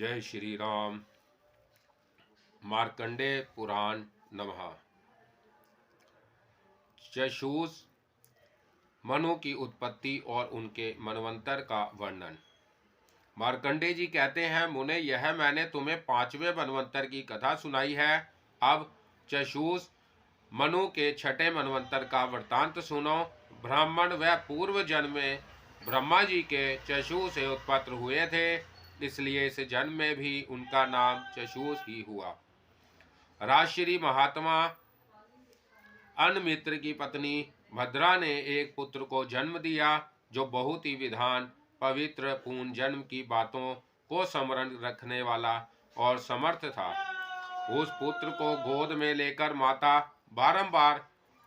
जय श्री राम। मार्कंडेय पुराण नमः। चक्षुष मनु की उत्पत्ति और उनके मनवंतर का वर्णन। मार्कंडेय जी कहते हैं, मुने, यह मैंने तुम्हें 5वें मनवंतर की कथा सुनाई है। अब चक्षुष मनु के 6ठे मनवंतर का वृत्तांत सुनो। ब्राह्मण व पूर्व जन्म में ब्रह्मा जी के चक्षु से उत्पन्न हुए थे, इसलिए इस जन्म में भी उनका नाम चक्षुष ही हुआ। राजश्री महात्मा अनमित्र की पत्नी भद्रा ने एक पुत्र को जन्म दिया, जो बहुत ही विधान पवित्र पूर्ण जन्म की बातों को स्मरण रखने वाला और समर्थ था। उस पुत्र को गोद में लेकर माता बारंबार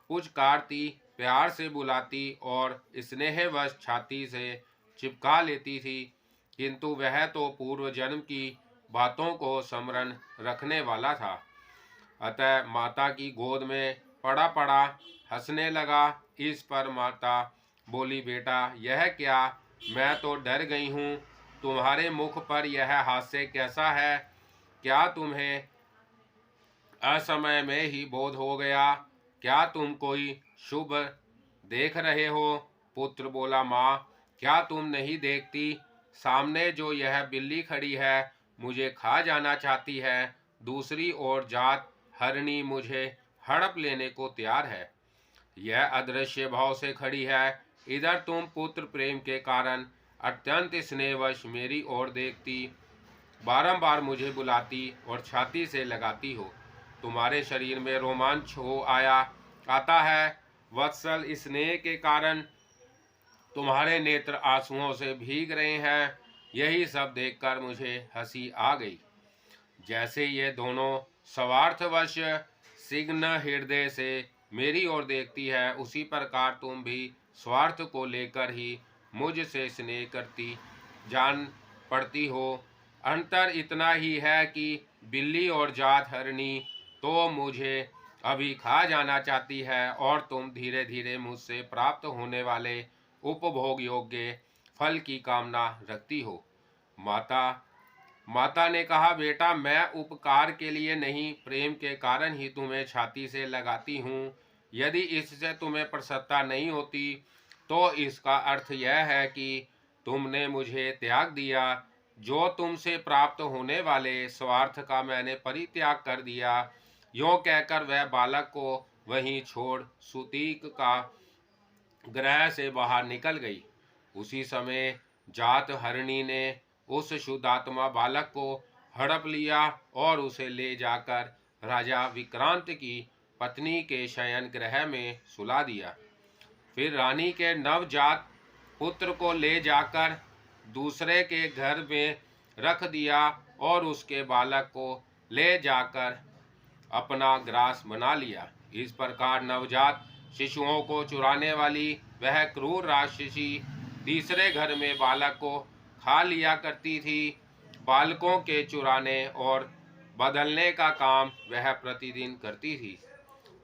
पुचकारती, प्यार से बुलाती और स्नेहवश छाती से चिपका लेती थी, किंतु वह तो पूर्व जन्म की बातों को स्मरण रखने वाला था। अतः माता की गोद में पड़ा पड़ा हंसने लगा। इस पर माता बोली, बेटा यह क्या, मैं तो डर गई हूँ। तुम्हारे मुख पर यह हास्य कैसा है? क्या तुम्हें असमय में ही बोध हो गया? क्या तुम कोई शुभ देख रहे हो? पुत्र बोला, माँ, क्या तुम नहीं देखती? सामने जो यह बिल्ली खड़ी है, मुझे खा जाना चाहती है। दूसरी ओर जात हरिणी मुझे हड़प लेने को तैयार है। यह अदृश्य भाव से खड़ी है। इधर तुम पुत्र प्रेम के कारण अत्यंत स्नेहवश मेरी ओर देखती, बारंबार मुझे बुलाती और छाती से लगाती हो। तुम्हारे शरीर में रोमांच हो आता है। वत्सल, स्नेह के कारण तुम्हारे नेत्र आंसुओं से भीग रहे हैं। यही सब देखकर मुझे हंसी आ गई। जैसे ये दोनों स्वार्थवश सिग्न हृदय से मेरी ओर देखती है, उसी प्रकार तुम भी स्वार्थ को लेकर ही मुझसे स्नेह करती जान पड़ती हो। अंतर इतना ही है कि बिल्ली और जात हरिणी तो मुझे अभी खा जाना चाहती है, और तुम धीरे धीरे मुझसे प्राप्त होने वाले उपभोग योग्य फल की कामना रखती हो। माता ने कहा, बेटा, मैं उपकार के लिए नहीं, प्रेम के कारण ही तुम्हें छाती से लगाती हूँ। यदि इससे तुम्हें प्रसन्नता नहीं होती, तो इसका अर्थ यह है कि तुमने मुझे त्याग दिया। जो तुमसे प्राप्त होने वाले स्वार्थ का मैंने परित्याग कर दिया। यों कहकर वह बालक को वहीं छोड़ सुतीक का गृह से बाहर निकल गई। उसी समय जात हरिणी ने उस शुद्धात्मा बालक को हड़प लिया और उसे ले जाकर राजा विक्रांत की पत्नी के शयन गृह में सुला दिया। फिर रानी के नवजात पुत्र को ले जाकर दूसरे के घर में रख दिया और उसके बालक को ले जाकर अपना ग्रास बना लिया। इस प्रकार नवजात शिशुओं को चुराने वाली वह क्रूर राक्षसी तीसरे घर में बालक को खा लिया करती थी। बालकों के चुराने और बदलने का काम वह प्रतिदिन करती थी।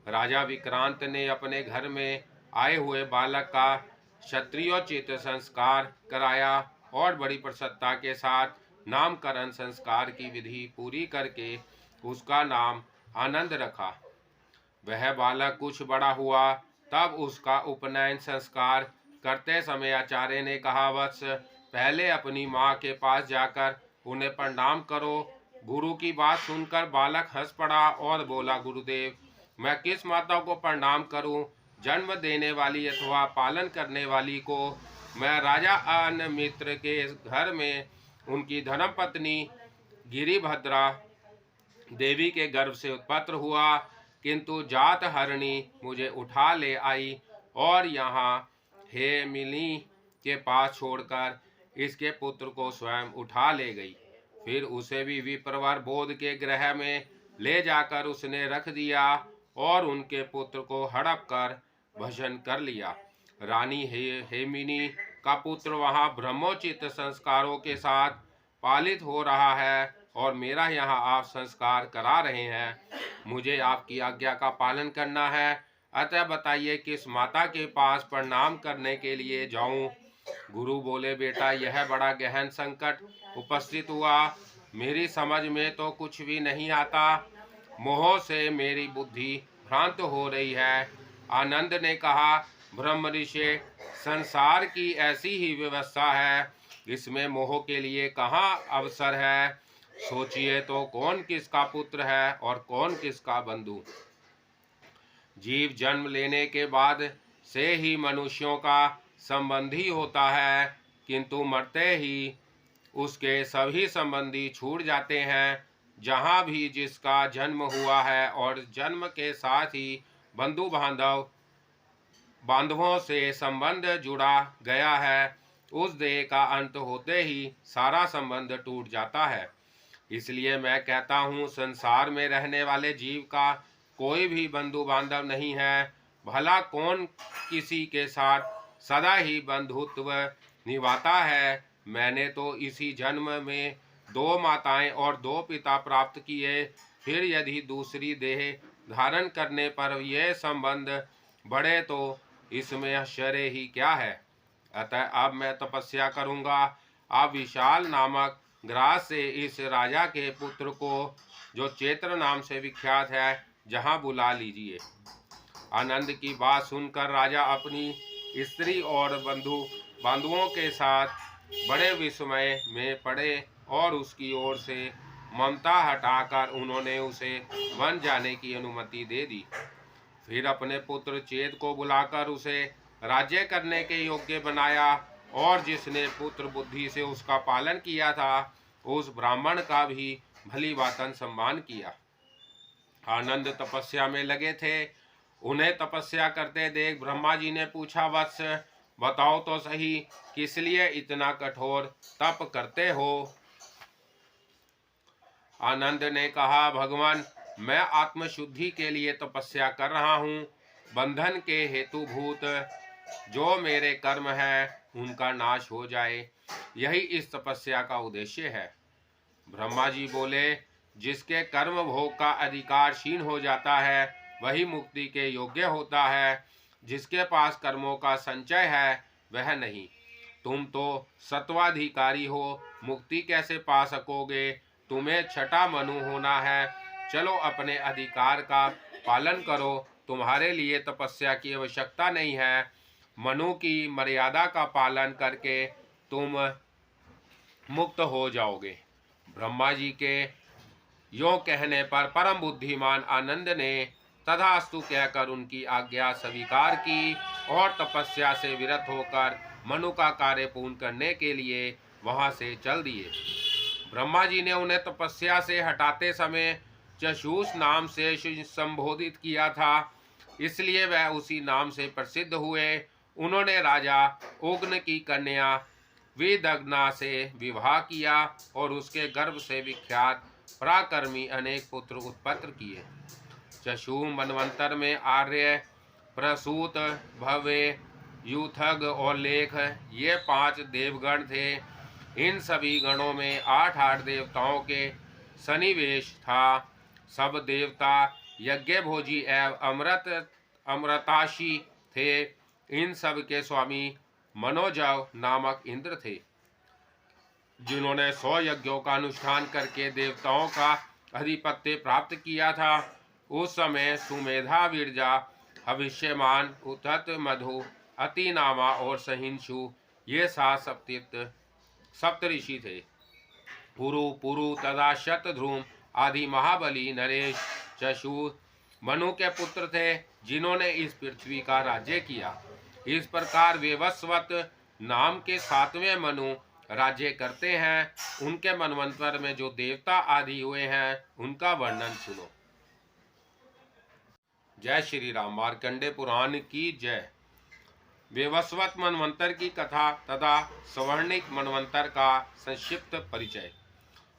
राजा विक्रांत ने अपने घर में आए हुए बालक का क्षत्रियोचित संस्कार कराया और बड़ी प्रसन्नता के साथ नामकरण संस्कार की विधि पूरी करके उसका नाम आनंद रखा। वह बालक कुछ बड़ा हुआ, तब उसका उपनयन संस्कार करते समय आचार्य ने कहा, वत्स, पहले अपनी माँ के पास जाकर उन्हें प्रणाम करो। गुरु की बात सुनकर बालक हंस पड़ा और बोला, गुरुदेव, मैं किस माता को प्रणाम करूं? जन्म देने वाली अथवा पालन करने वाली को? मैं राजा अनमित्र के घर में उनकी धर्मपत्नी गिरिभद्रा देवी के गर्भ से उत्पन्न हुआ, किंतु जात हरिणी मुझे उठा ले आई और यहाँ हेमिली के पास छोड़कर इसके पुत्र को स्वयं उठा ले गई। फिर उसे भी विप्रवर बोध के गृह में ले जाकर उसने रख दिया और उनके पुत्र को हड़प कर भजन कर लिया। रानी हेमिनी का पुत्र वहाँ ब्रह्मोचित संस्कारों के साथ पालित हो रहा है और मेरा यहाँ आप संस्कार करा रहे हैं। मुझे आपकी आज्ञा का पालन करना है, अतः बताइए किस माता के पास प्रणाम करने के लिए जाऊं? गुरु बोले, बेटा, यह बड़ा गहन संकट उपस्थित हुआ। मेरी समझ में तो कुछ भी नहीं आता। मोह से मेरी बुद्धि भ्रांत हो रही है। आनंद ने कहा, ब्रह्म ऋषि, संसार की ऐसी ही व्यवस्था है, इसमें मोह के लिए कहाँ अवसर है। सोचिए तो, कौन किसका पुत्र है और कौन किसका बंधु। जीव जन्म लेने के बाद से ही मनुष्यों का संबंधी होता है, किंतु मरते ही उसके सभी संबंधी छूट जाते हैं। जहाँ भी जिसका जन्म हुआ है और जन्म के साथ ही बंधु बांधवों से संबंध जुड़ा गया है, उस देह का अंत होते ही सारा संबंध टूट जाता है। इसलिए मैं कहता हूँ, संसार में रहने वाले जीव का कोई भी बंधु बांधव नहीं है। भला कौन किसी के साथ सदा ही बंधुत्व निभाता है। मैंने तो इसी जन्म में 2 माताएं और 2 पिता प्राप्त किए, फिर यदि दूसरी देह धारण करने पर यह संबंध बढ़े तो इसमें आश्चर्य ही क्या है। अतः अब मैं तपस्या करूंगा। आप विशाल नामक ग्रास से इस राजा के पुत्र को, जो चेत्र नाम से विख्यात है, जहाँ बुला लीजिए। आनंद की बात सुनकर राजा अपनी स्त्री और बंधुओं के साथ बड़े विस्मय में पड़े और उसकी ओर से ममता हटाकर उन्होंने उसे वन जाने की अनुमति दे दी। फिर अपने पुत्र चेत को बुलाकर उसे राज्य करने के योग्य बनाया, और जिसने पुत्र बुद्धि से उसका पालन किया था, उस ब्राह्मण का भी भली भांति सम्मान किया। आनंद तपस्या में लगे थे। उन्हें तपस्या करते देख ब्रह्मा जी ने पूछा, वत्स, बताओ तो सही, किस लिए इतना कठोर तप करते हो। आनंद ने कहा, भगवान, मैं आत्मशुद्धि के लिए तपस्या कर रहा हूँ। बंधन के हेतुभूत जो मेरे कर्म है, उनका नाश हो जाए, यही इस तपस्या का उद्देश्य है। ब्रह्मा जी बोले, जिसके कर्म भोग का अधिकार क्षीण हो जाता है, वही मुक्ति के योग्य होता है। जिसके पास कर्मों का संचय है, वह नहीं। तुम तो सत्वाधिकारी हो, मुक्ति कैसे पा सकोगे। तुम्हें छठा मनु होना है। चलो, अपने अधिकार का पालन करो। तुम्हारे लिए तपस्या की आवश्यकता नहीं है। मनु की मर्यादा का पालन करके तुम मुक्त हो जाओगे। ब्रह्मा जी के यों कहने पर परम बुद्धिमान आनंद ने तथास्तु कहकर उनकी आज्ञा स्वीकार की और तपस्या से विरत होकर मनु का कार्य पूर्ण करने के लिए वहां से चल दिए। ब्रह्मा जी ने उन्हें तपस्या से हटाते समय चशूष नाम से संबोधित किया था, इसलिए वह उसी नाम से प्रसिद्ध हुए। उन्होंने राजा उग्न की कन्या विदग्ना से विवाह किया और उसके गर्भ से विख्यात पराक्रमी अनेक पुत्र उत्पन्न किए। चशु मनवंतर में आर्य, प्रसूत, भव्य, यूथग और लेख, ये 5 देवगण थे। इन सभी गणों में 8 देवताओं के सन्निवेश था। सब देवता यज्ञ भोजी एवं अमृताशी थे। इन सब के स्वामी मनोजव नामक इंद्र थे, जिन्होंने 100 यज्ञों का अनुष्ठान करके देवताओं का अधिपत्य प्राप्त किया था। उस समय सुमेधा, विरजा, हविष्यमान, उतत, मधु, अतिनामा और सहिंसु, ये 7 सप्तऋषि थे। पुरु तथा शतध्रुम आदि महाबली नरेश, चशु मनु के पुत्र थे, जिन्होंने इस पृथ्वी का राज्य किया। इस प्रकार वेवस्वत नाम के 7वें मनु राज्य करते हैं। उनके मनवंतर में जो देवता आदि हुए हैं, उनका वर्णन सुनो। जय श्री राम। मार्कंडे पुराण की जय। वेवस्वत मनवंतर की कथा तथा स्वर्णिक मनवंतर का संक्षिप्त परिचय।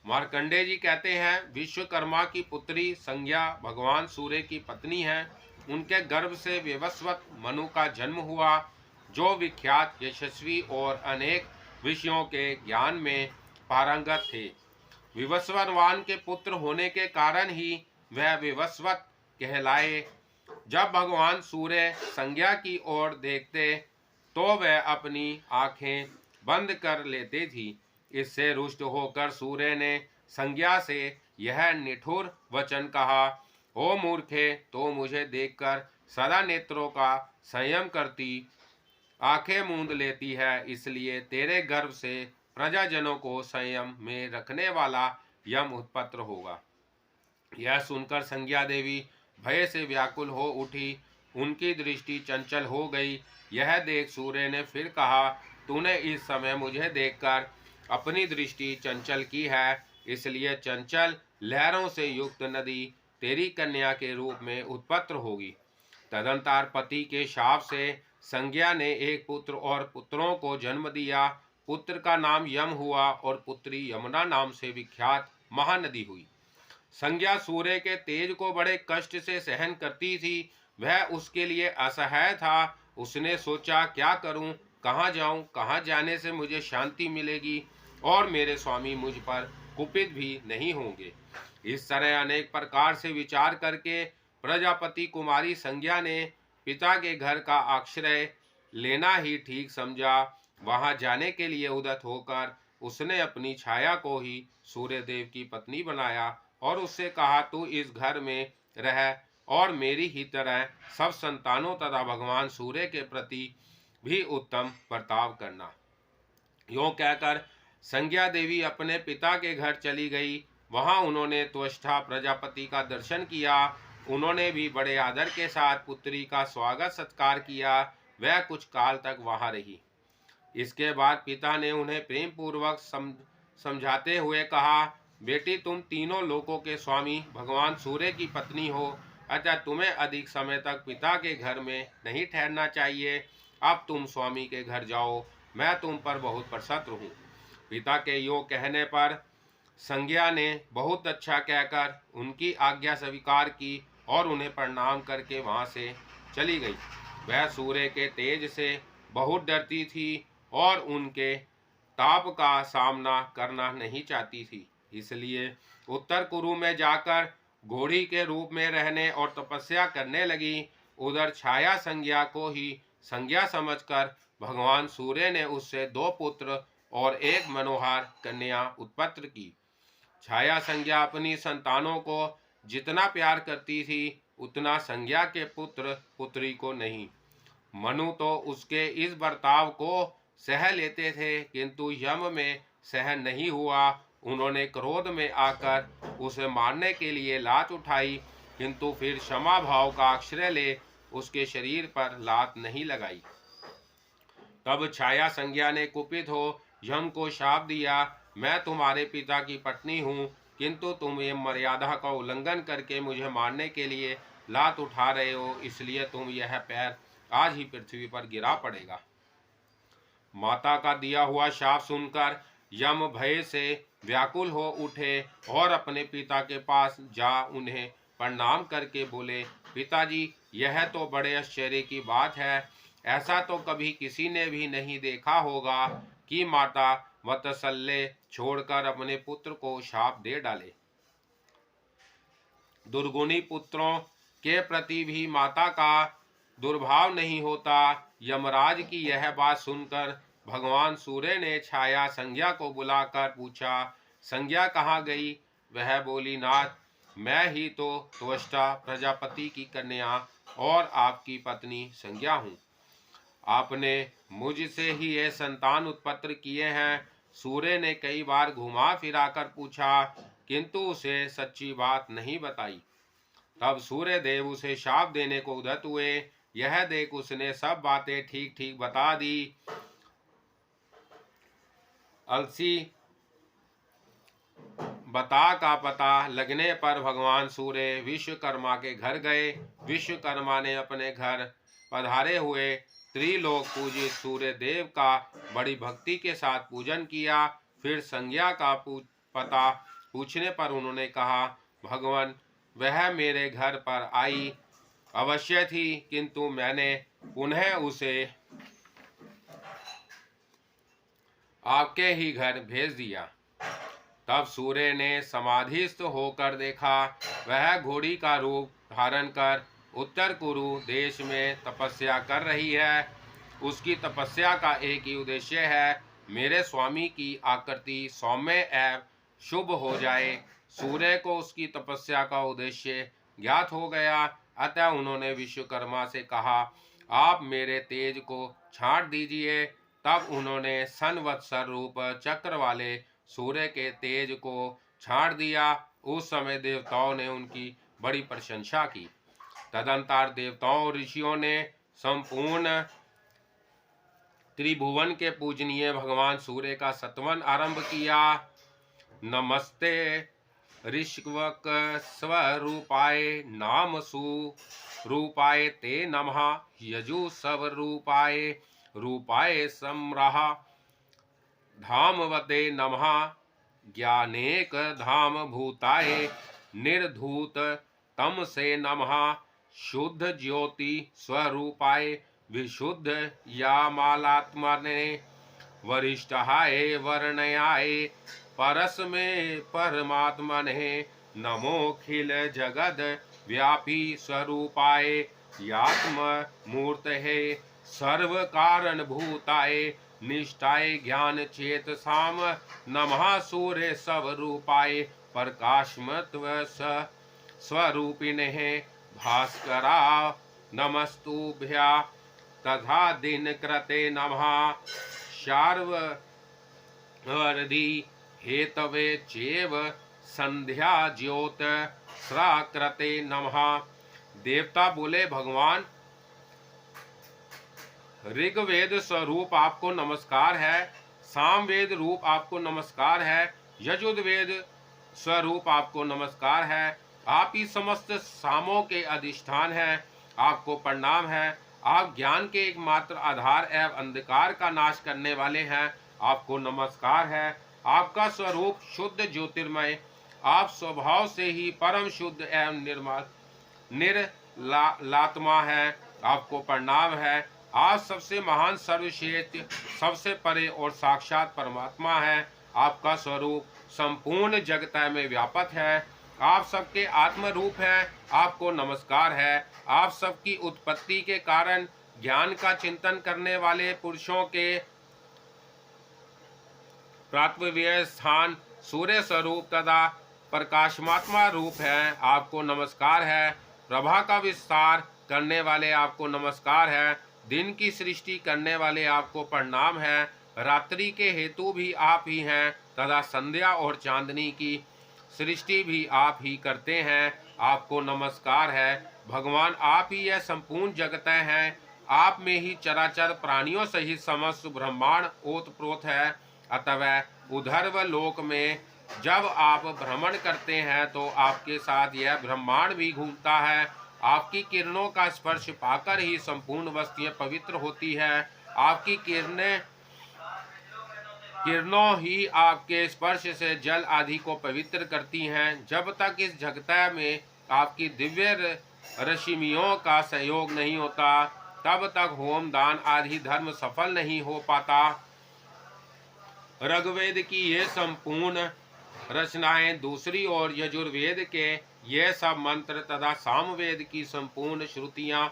मार्कंडे जी कहते हैं, विश्वकर्मा की पुत्री संज्ञा भगवान सूर्य की पत्नी है। उनके गर्भ से वेवस्वत मनु का जन्म हुआ, जो विख्यात, यशस्वी और अनेक विषयों के ज्ञान में पारंगत थे। विवस्वतवान के पुत्र होने के कारण ही वह विवस्वत कहलाए। जब भगवान सूर्य संज्ञा की ओर देखते तो वह अपनी आंखें बंद कर लेते थी। इससे रुष्ट होकर सूर्य ने संज्ञा से यह निठुर वचन कहा, ओ मूर्खे, तो मुझे देखकर सदा नेत्रों का संयम करती, आंखें मूंद लेती है, इसलिए तेरे गर्भ से प्रजाजनों को संयम में रखने वाला यम उत्पन्न होगा। यह सुनकर संज्ञा देवी भय से व्याकुल हो उठी, उनकी दृष्टि चंचल हो गई। यह देख सूर्य ने फिर कहा, तूने इस समय मुझे देखकर अपनी दृष्टि चंचल की है, इसलिए चंचल लहरों से युक्त नदी तेरी कन्या के रूप में उत्पन्न होगी। तदंतर पति के शाप से संज्ञा ने एक पुत्र और पुत्रों को जन्म दिया। पुत्र का नाम यम हुआ और पुत्री यमुना नाम से विख्यात महानदी हुई। संज्ञा सूर्य के तेज को बड़े कष्ट से सहन करती थी, वह उसके लिए असहाय था। उसने सोचा, क्या करूं, कहाँ जाऊं, कहाँ जाने से मुझे शांति मिलेगी और मेरे स्वामी मुझ पर कुपित भी नहीं होंगे। इस तरह अनेक प्रकार से विचार करके प्रजापति कुमारी संज्ञा ने पिता के घर का आश्रय लेना ही ठीक समझा। वहां जाने के लिए उद्यत होकर उसने अपनी छाया को ही सूर्यदेव की पत्नी बनाया और उससे कहा, तू इस घर में रह और मेरी ही तरह सब संतानों तथा भगवान सूर्य के प्रति भी उत्तम बर्ताव करना। यों कहकर संज्ञा देवी अपने पिता के घर चली गई। वहां उन्होंने त्वष्टा प्रजापति का दर्शन किया। उन्होंने भी बड़े आदर के साथ पुत्री का स्वागत सत्कार किया। वह कुछ काल तक वहां रही। इसके बाद पिता ने उन्हें प्रेम पूर्वक समझाते हुए कहा, बेटी, तुम तीनों लोकों के स्वामी भगवान सूर्य की पत्नी हो, अतः तुम्हें अधिक समय तक पिता के घर में नहीं ठहरना चाहिए। अब तुम स्वामी के घर जाओ, मैं तुम पर बहुत प्रसन्न हूँ। पिता के योग कहने पर संज्ञा ने बहुत अच्छा कहकर उनकी आज्ञा स्वीकार की और उन्हें प्रणाम करके वहां से चली गई। वह सूर्य के तेज से बहुत डरती थी और उनके ताप का सामना करना नहीं चाहती थी, इसलिए उत्तर कुरु में जाकर घोड़ी के रूप में रहने और तपस्या करने लगी। उधर छाया संज्ञा को ही संज्ञा समझकर भगवान सूर्य ने उससे 2 पुत्र और 1 मनोहर कन्या उत्पन्न की। छाया संज्ञा अपनी संतानों को जितना प्यार करती थी, उतना संज्ञा के पुत्र पुत्री को नहीं। मनु तो उसके इस बर्ताव को सह लेते थे, किंतु यम में सहन नहीं हुआ। उन्होंने क्रोध में आकर उसे मारने के लिए लात उठाई, किंतु फिर क्षमा भाव का आश्रय ले उसके शरीर पर लात नहीं लगाई। तब छाया संज्ञा ने कुपित हो यम को शाप दिया, मैं तुम्हारे पिता की पत्नी हूँ, किंतु तुम ये मर्यादा का उल्लंघन करके मुझे मारने के लिए लात उठा रहे हो, इसलिए तुम यह पैर आज ही पृथ्वी पर गिरा पड़ेगा। माता का दिया हुआ शाप सुनकर यम भय से व्याकुल हो उठे और अपने पिता के पास जा उन्हें प्रणाम करके बोले, पिताजी, यह तो बड़े आश्चर्य की बात है। ऐसा तो कभी किसी ने भी नहीं देखा होगा कि माता वत्सल्य छोड़कर अपने पुत्र को शाप दे डाले। दुर्गुणी पुत्रों के प्रति भी माता का दुर्भाव नहीं होता। यमराज की यह बात सुनकर भगवान सूर्य ने छाया संज्ञा को बुलाकर पूछा, संज्ञा कहाँ गई? वह बोली, नाथ, मैं ही तो त्वष्टा प्रजापति की कन्या और आपकी पत्नी संज्ञा हूँ। आपने मुझसे ही ये संतान उत्पन्न किए हैं। सूर्य ने कई बार घुमा फिराकर पूछा, किंतु उसे सच्ची बात नहीं बताई। तब सूर्य देव उसे शाप देने को उद्यत हुए। यह देख उसने सब बातें ठीक ठीक बता दी। अलसी बता का पता लगने पर भगवान सूर्य विश्वकर्मा के घर गए। विश्वकर्मा ने अपने घर पधारे हुए त्रिलोक पूजित सूर्य देव का बड़ी भक्ति के साथ पूजन किया। फिर संज्ञा का पता पूछने पर उन्होंने कहा, भगवान, वह मेरे घर पर आई अवश्य थी, किंतु मैंने पुनः उसे आपके ही घर भेज दिया। तब सूर्य ने समाधिस्थ होकर देखा, वह घोड़ी का रूप धारण कर उत्तर कुरु देश में तपस्या कर रही है। उसकी तपस्या का एक ही उद्देश्य है, मेरे स्वामी की आकृति सौम्य एवं शुभ हो जाए। सूर्य को उसकी तपस्या का उद्देश्य ज्ञात हो गया, अतः उन्होंने विश्वकर्मा से कहा, आप मेरे तेज को छांट दीजिए। तब उन्होंने संवत्सर रूप चक्र वाले सूर्य के तेज को छांट दिया। उस समय देवताओं ने उनकी बड़ी प्रशंसा की। तदंतर देवताओं और ऋषियों ने संपूर्ण त्रिभुवन के पूजनीय भगवान सूर्य का सतवन आरंभ किया। नमस्ते ऋष्वक स्वरूपाय नाम रूपाय ते नमः यजु स्वरूपाय रूपाय समरः धामवते नमः ज्ञानेक धाम भूताय निर्धूत तम से नमः शुद्ध ज्योति स्वरूपाय विशुद्ध यामालात्मने वरिष्ठाय वर्णयाय परस्मे परमात्मने नमोखिल जगद व्यापी स्वरूपाय यात्म मूर्तये सर्व कारण भूताय निष्ठाय ज्ञान चेत साम नमः सूर्य स्वरूपाय प्रकाशमत्व स्वरूपिणे भास्करा नमस्तुभ्या तथा दिन कृते नमः शार्वर्धि हेतवे चेव संध्या ज्योत श्राकृते नमः। देवता बोले, भगवान ऋग्वेद स्वरूप आपको नमस्कार है, सामवेद रूप आपको नमस्कार है, यजुर्वेद स्वरूप आपको नमस्कार है। आप ही समस्त सामों के अधिष्ठान हैं, आपको प्रणाम है। आप ज्ञान के एकमात्र आधार एवं अंधकार का नाश करने वाले हैं, आपको नमस्कार है। आपका स्वरूप शुद्ध ज्योतिर्मय, आप स्वभाव से ही परम शुद्ध एवं निर्मल निर्लात्मा है, आपको प्रणाम है। आप सबसे महान, सर्वश्रेष्ठ, सबसे परे और साक्षात परमात्मा है। आपका स्वरूप संपूर्ण जगत में व्यापक है। आप सबके आत्म रूप हैं, आपको नमस्कार है। आप सबकी उत्पत्ति के कारण ज्ञान का चिंतन करने वाले पुरुषों के प्राप्तव्य स्थान सूर्य स्वरूप तथा प्रकाशमात्मा रूप है, आपको नमस्कार है। प्रभा का विस्तार करने वाले आपको नमस्कार है। दिन की सृष्टि करने वाले आपको प्रणाम है। रात्रि के हेतु भी आप ही हैं तथा संध्या और चांदनी की सृष्टि भी आप ही करते हैं, आपको नमस्कार है। भगवान आप ही यह संपूर्ण जगत हैं, आप में ही चराचर प्राणियों सहित समस्त ब्रह्मांड ओतप्रोत है। अतः उधर्व लोक में जब आप भ्रमण करते हैं तो आपके साथ यह ब्रह्मांड भी घूमता है। आपकी किरणों का स्पर्श पाकर ही संपूर्ण वस्तुएं पवित्र होती है। आपकी किरणों ही आपके स्पर्श से जल आदि को पवित्र करती हैं। जब तक इस जगत में आपकी दिव्य रश्मियों का सहयोग नहीं होता, तब तक होम दान आदि धर्म सफल नहीं हो पाता। ऋग्वेद की ये संपूर्ण रचनाएं, दूसरी ओर यजुर्वेद के ये सब मंत्र तथा सामवेद की संपूर्ण श्रुतियां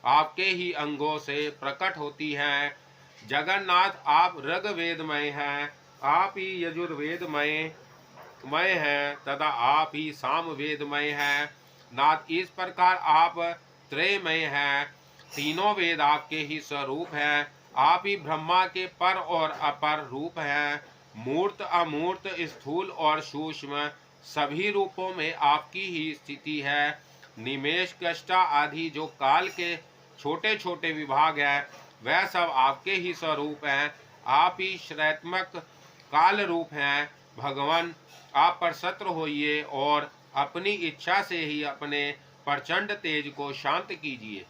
आपके ही अंगों से प्रकट होती हैं। जगन्नाथ, आप ऋग्वेदमय हैं, आप ही यजुर्वेदमय हैं तथा आप ही सामवेदमय हैं। नाथ, इस प्रकार आप त्रयमय हैं, तीनों वेद आपके ही स्वरूप हैं। आप ही ब्रह्मा के पर और अपर रूप हैं। मूर्त अमूर्त, स्थूल और सूक्ष्म सभी रूपों में आपकी ही स्थिति है। निमेष, कष्टा आदि जो काल के छोटे छोटे विभाग हैं, वह सब आपके ही स्वरूप हैं। आप ही श्रैत्मक काल रूप हैं। भगवान, आप प्रसन्न होइए और अपनी इच्छा से ही अपने प्रचंड तेज को शांत कीजिए।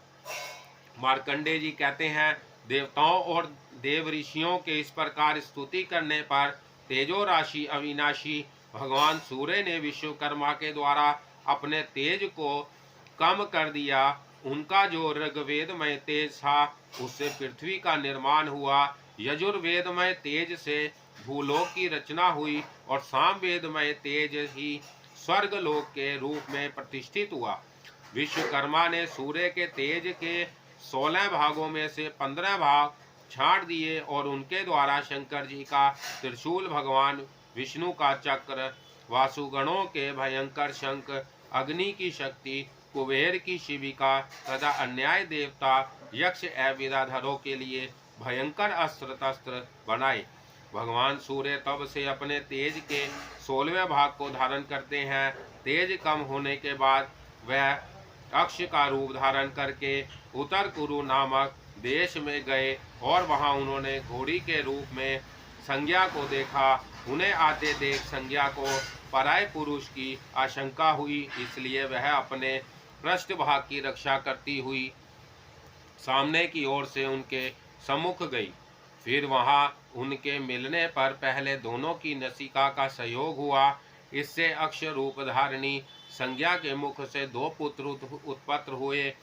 मार्कंडेय जी कहते हैं, देवताओं और देव ऋषियों के इस प्रकार स्तुति करने पर तेजो राशि अविनाशी भगवान सूर्य ने विश्वकर्मा के द्वारा अपने तेज को कम कर दिया। उनका जो ऋग्वेदमय तेज था, उससे पृथ्वी का निर्माण हुआ। यजुर्वेदमय तेज से भूलोक की रचना हुई और सामवेदमय तेज ही स्वर्गलोक के रूप में प्रतिष्ठित हुआ। विश्वकर्मा ने सूर्य के तेज के 16 भागों में से 15 भाग छाड़ दिए और उनके द्वारा शंकर जी का त्रिशूल, भगवान विष्णु का चक्र, वासुगणों के भयंकर शंख, अग्नि की शक्ति, कुबेर की शिविका तथा अन्याय देवता यक्ष एवं विद्याधरों के लिए भयंकर अस्त्र शस्त्र बनाए। भगवान सूर्य तब से अपने तेज के 16वें भाग को धारण करते हैं। तेज कम होने के बाद वह अक्ष का रूप धारण करके उत्तर कुरु नामक देश में गए और वहां उन्होंने घोड़ी के रूप में संज्ञा को देखा। उन्हें आते देख संज्ञा को पराय पुरुष की आशंका हुई, इसलिए वह अपने पृष्ठभाग की रक्षा करती हुई सामने की ओर से उनके सम्मुख गई। फिर वहां उनके मिलने पर पहले दोनों की नसिका का संयोग हुआ। इससे अक्ष रूप धारिणी संज्ञा के मुख से 2 पुत्र उत्पन्न हुए,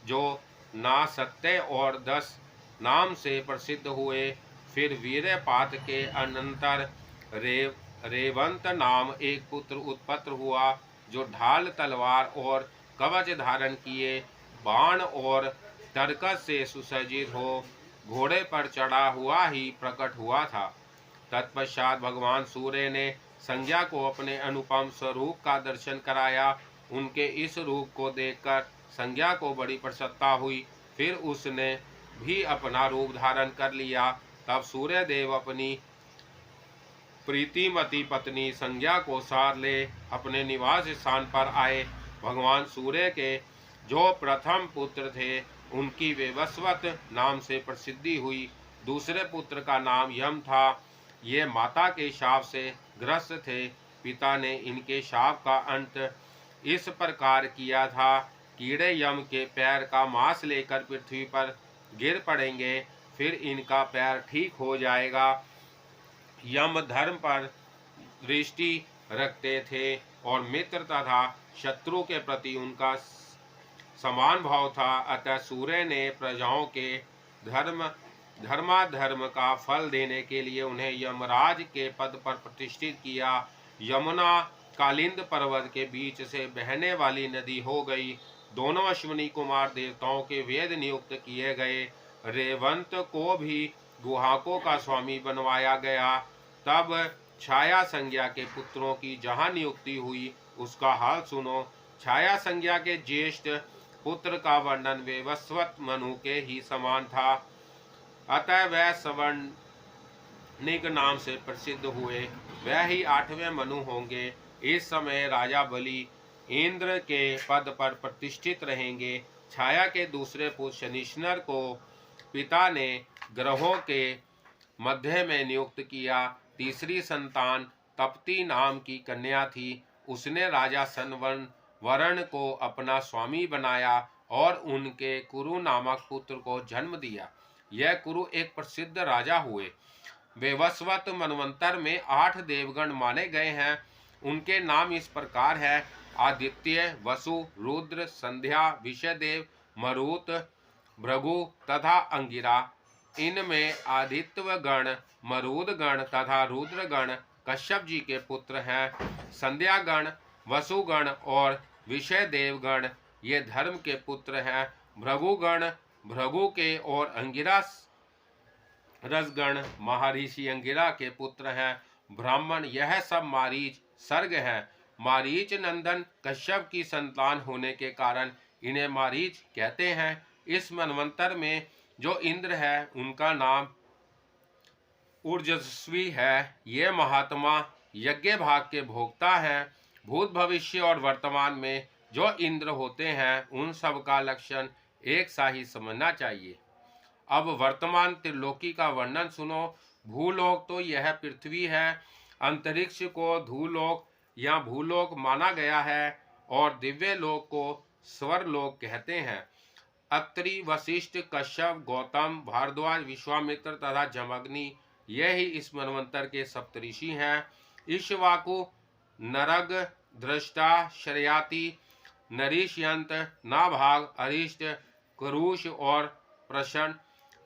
जो ना सत्य और 10 नाम से प्रसिद्ध हुए। फिर वीरपात के अनंतर रेवंत नाम एक पुत्र उत्पन्न हुआ, जो ढाल, तलवार और कवच धारण किए, बाण और तरकस से सुसज्जित हो घोड़े पर चढ़ा हुआ ही प्रकट हुआ था। तत्पश्चात भगवान सूर्य ने संज्ञा को अपने अनुपम स्वरूप का दर्शन कराया। उनके इस रूप को देखकर संज्ञा को बड़ी प्रसन्नता हुई। फिर उसने भी अपना रूप धारण कर लिया। तब सूर्य देव अपनी प्रीतिमती पत्नी संज्ञा को साथ ले अपने निवास स्थान पर आए। भगवान सूर्य के जो प्रथम पुत्र थे उनकी वेवस्वत नाम से प्रसिद्धि हुई। दूसरे पुत्र का नाम यम था। ये माता के शाप से ग्रस्त थे। पिता ने इनके शाप का अंत इस प्रकार किया था, कीड़े यम के पैर का मांस लेकर पृथ्वी पर गिर पड़ेंगे, फिर इनका पैर ठीक हो जाएगा। यम धर्म पर दृष्टि रखते थे और मित्र तथा शत्रु के प्रति उनका समान भाव था। अतः सूर्य ने प्रजाओं के धर्माधर्म का फल देने के लिए उन्हें यमराज के पद पर प्रतिष्ठित किया। यमुना कालिंद पर्वत के बीच से बहने वाली नदी हो गई। दोनों अश्विनी कुमार देवताओं के वेद नियुक्त किए गए। रेवंत को भी गुहाकों का स्वामी बनवाया गया। तब छाया संज्ञा के पुत्रों की जहाँ नियुक्ति हुई उसका हाल सुनो। छाया संज्ञा के ज्येष्ठ पुत्र का वर्णन वेवस्वत मनु के ही समान था, अतः वह सवर्णिक नाम से प्रसिद्ध हुए। वह ही 8वें मनु होंगे। इस समय राजा बलि इंद्र के पद पर प्रतिष्ठित रहेंगे। छाया के दूसरे पुत्र शनिश्चर को पिता ने ग्रहों के मध्य में नियुक्त किया। तीसरी संतान तप्ती नाम की कन्या थी। उसने राजा वरण को अपना स्वामी बनाया और उनके कुरु नामक पुत्र को जन्म दिया। यह कुरु एक प्रसिद्ध राजा हुए। वेवस्वत मनवंतर में 8 देवगण माने गए हैं। उनके नाम इस प्रकार है: आदित्य, वसु, रुद्र, संध्या, विषयदेव, मरुत, भृगु तथा अंगिरा। इनमें आदित्य गण, मरुद गण तथा रुद्र गण कश्यप जी के पुत्र हैं। संध्या गण, वसुगण और विषय देवगण ये धर्म के पुत्र हैं। भृगुगण भृगु के और अंगिरा रसगण महर्षि अंगिरा के पुत्र हैं। ब्राह्मण यह सब मारीच सर्ग हैं। मारीच नंदन कश्यप की संतान होने के कारण इन्हें मारीच कहते हैं। इस मनवंतर में जो इंद्र है उनका नाम ऊर्जस्वी है। ये महात्मा यज्ञ भाग के भोक्ता हैं। भूत, भविष्य और वर्तमान में जो इंद्र होते हैं उन सब का लक्षण एक सा ही समझना चाहिए। अब वर्तमान त्रिलोकी का वर्णन सुनो। भूलोक तो यह पृथ्वी है। अंतरिक्ष को धूलोक या भूलोक माना गया है और दिव्य लोक को स्वरलोक कहते हैं। अत्रि, वशिष्ठ, कश्यप, गौतम, भारद्वाज, विश्वामित्र तथा जमग्नि ये ही इस मनवंतर के सप्तऋषि हैं। ईश्वाकु, नरग, दृष्टा, शर्याति, नरीशयंत, नाभाग, अरिष्ट, कुरुष और प्रशन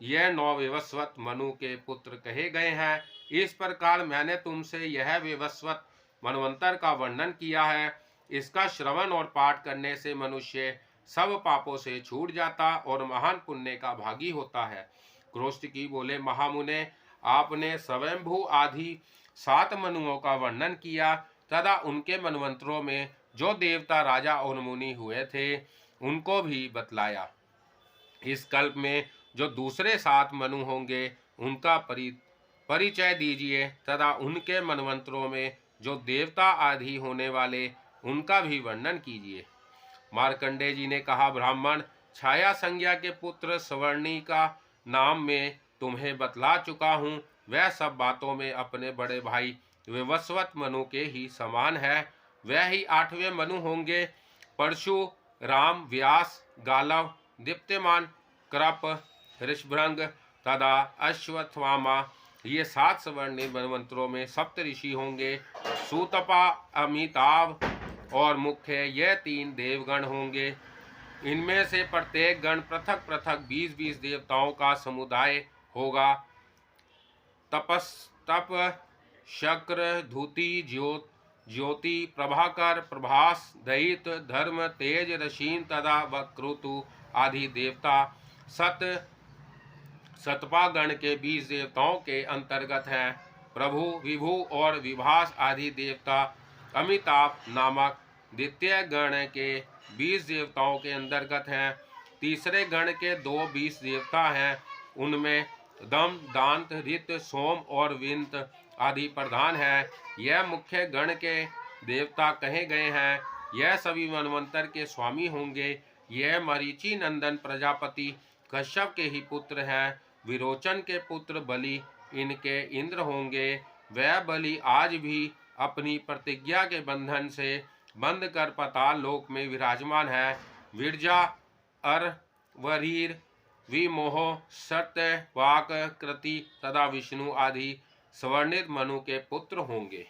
यह 9 वेवस्वत मनु के पुत्र कहे गए हैं। इस प्रकार मैंने तुमसे यह वेवस्वत मनवंतर का वर्णन किया है। इसका श्रवण और पाठ करने से मनुष्य सब पापों से छूट जाता और महान पुण्य का भागी होता है। क्रोष्टकी बोले, महामुने, आपने स्वयंभू आदि 7 मनुओं का वर्णन किया तथा उनके मनवंतरों में जो देवता, राजा और मुनि हुए थे उनको भी बतलाया। इस कल्प में जो दूसरे 7 मनु होंगे उनका परिचय दीजिए तथा उनके मनवंतरों में जो देवता आदि होने वाले उनका भी वर्णन कीजिए। मार्कंडेय जी ने कहा, ब्राह्मण, छाया संज्ञा के पुत्र सवर्णी का नाम मैं तुम्हें बतला चुका हूँ। वह सब बातों में अपने बड़े भाई विवस्वत मनु के ही समान है। वह ही 8वें मनु होंगे। परशु, राम, व्यास, गालव, दीप्तिमान, कृप, ऋषभृंग तथा अश्वत्थामा, ये 7 सवर्णी मनवंतरों में सप्तऋषि होंगे। सूतपा, अमिताभ और मुख्य ये 3 देवगण होंगे। इनमें से प्रत्येक गण पृथक पृथक 20-20 देवताओं का समुदाय होगा। तप, शक्र, धूति, ज्योति, प्रभाकर, प्रभास, दैत, धर्म, तेज, रशीन तथा वक्रतु आदि देवता सतपा गण के 20 देवताओं के अंतर्गत हैं। प्रभु, विभु और विभास आदि देवता अमिताभ नामक द्वितीय गण के 20 देवताओं के अंतर्गत हैं। तीसरे गण के 20 देवता हैं। उनमें दम, दांत, रित, सोम और विंत आदि प्रधान है। यह मुख्य गण के देवता कहे गए हैं। यह सभी मनवंतर के स्वामी होंगे। यह मरीचि नंदन प्रजापति कश्यप के ही पुत्र हैं। विरोचन के पुत्र बलि इनके इंद्र होंगे। वह बलि आज भी अपनी प्रतिज्ञा के बंधन से बंद कर पाताल लोक में विराजमान है। विरजा, अर, वरीर, विमोह, सत्य, वाक, कृति तथा विष्णु आदि स्वर्णित मनु के पुत्र होंगे।